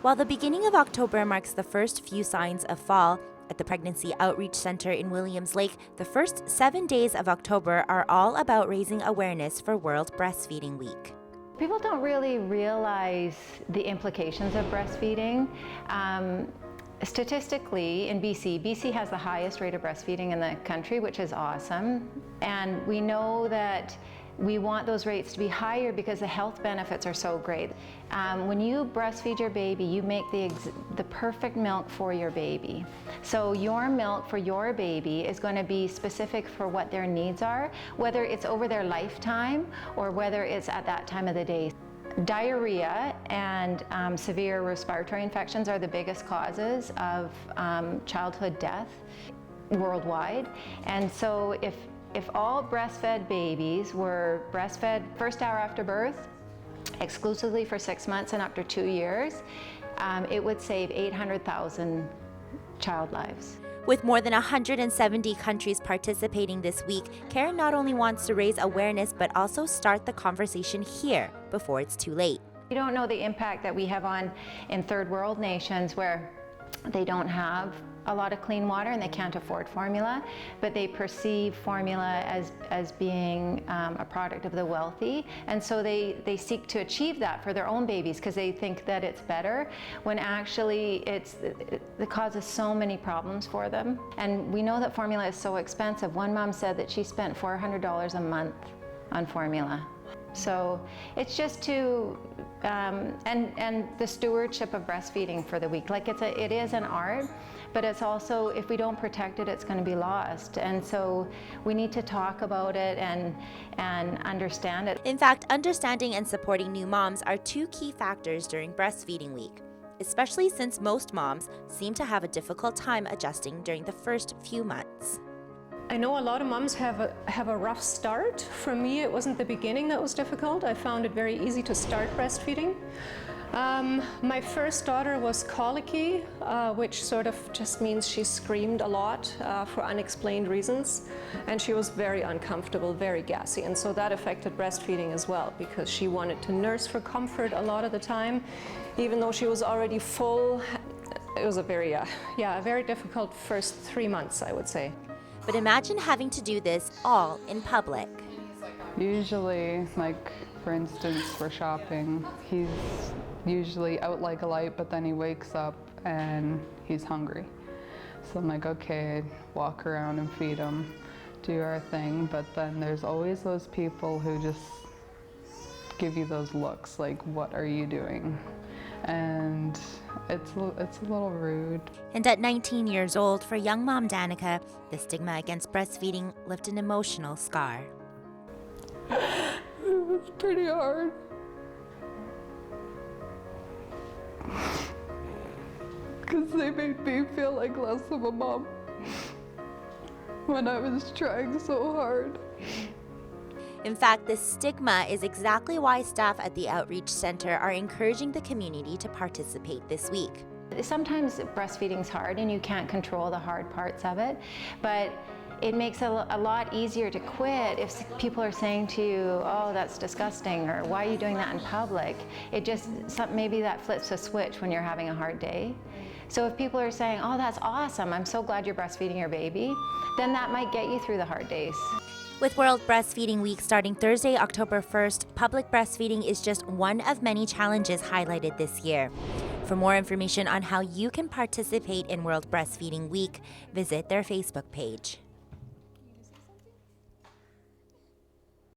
While the beginning of October marks the first few signs of fall, at the Pregnancy Outreach Center in Williams Lake, the first 7 days of October are all about raising awareness for World Breastfeeding Week. People don't really realize the implications of breastfeeding. Statistically, in BC has the highest rate of breastfeeding in the country, which is awesome. And we know that we want those rates to be higher because the health benefits are so great. When you breastfeed your baby, you make the perfect milk for your baby. So your milk for your baby is going to be specific for what their needs are, whether it's over their lifetime or whether it's at that time of the day. Diarrhea and severe respiratory infections are the biggest causes of childhood death worldwide. And so if all breastfed babies were breastfed first hour after birth, exclusively for 6 months and up to 2 years, it would save 800,000 child lives. With more than 170 countries participating this week, Karen not only wants to raise awareness but also start the conversation here before it's too late. You don't know the impact that we have in third world nations where they don't have a lot of clean water and they can't afford formula, but they perceive formula as being a product of the wealthy, and so they seek to achieve that for their own babies because they think that it's better, when actually it causes so many problems for them. And we know that formula is so expensive. One mom said that she spent $400 a month on formula. So it's just to, and the stewardship of breastfeeding for the week. Like it is an art, but it's also, if we don't protect it, it's going to be lost. And so we need to talk about it and understand it. In fact, understanding and supporting new moms are two key factors during breastfeeding week, especially since most moms seem to have a difficult time adjusting during the first few months. I know a lot of moms have a rough start. For me, it wasn't the beginning that was difficult. I found it very easy to start breastfeeding. My first daughter was colicky, which sort of just means she screamed a lot for unexplained reasons, and she was very uncomfortable, very gassy, and so that affected breastfeeding as well because she wanted to nurse for comfort a lot of the time, even though she was already full. It was a very difficult first 3 months, I would say. But imagine having to do this all in public. Usually, like for instance, for shopping, he's usually out like a light, but then he wakes up and he's hungry. So I'm like, okay, walk around and feed him, do our thing, but then there's always those people who just give you those looks like, what are you doing? And it's a little rude. And at 19 years old, for young mom Danica, the stigma against breastfeeding left an emotional scar. It was pretty hard. Because they made me feel like less of a mom when I was trying so hard. In fact, this stigma is exactly why staff at the Outreach Center are encouraging the community to participate this week. Sometimes breastfeeding's hard and you can't control the hard parts of it, but it makes it a lot easier to quit if people are saying to you, oh, that's disgusting, or why are you doing that in public? It just, maybe that flips a switch when you're having a hard day. So if people are saying, oh, that's awesome, I'm so glad you're breastfeeding your baby, then that might get you through the hard days. With World Breastfeeding Week starting Thursday, October 1st, public breastfeeding is just one of many challenges highlighted this year. For more information on how you can participate in World Breastfeeding Week, visit their Facebook page.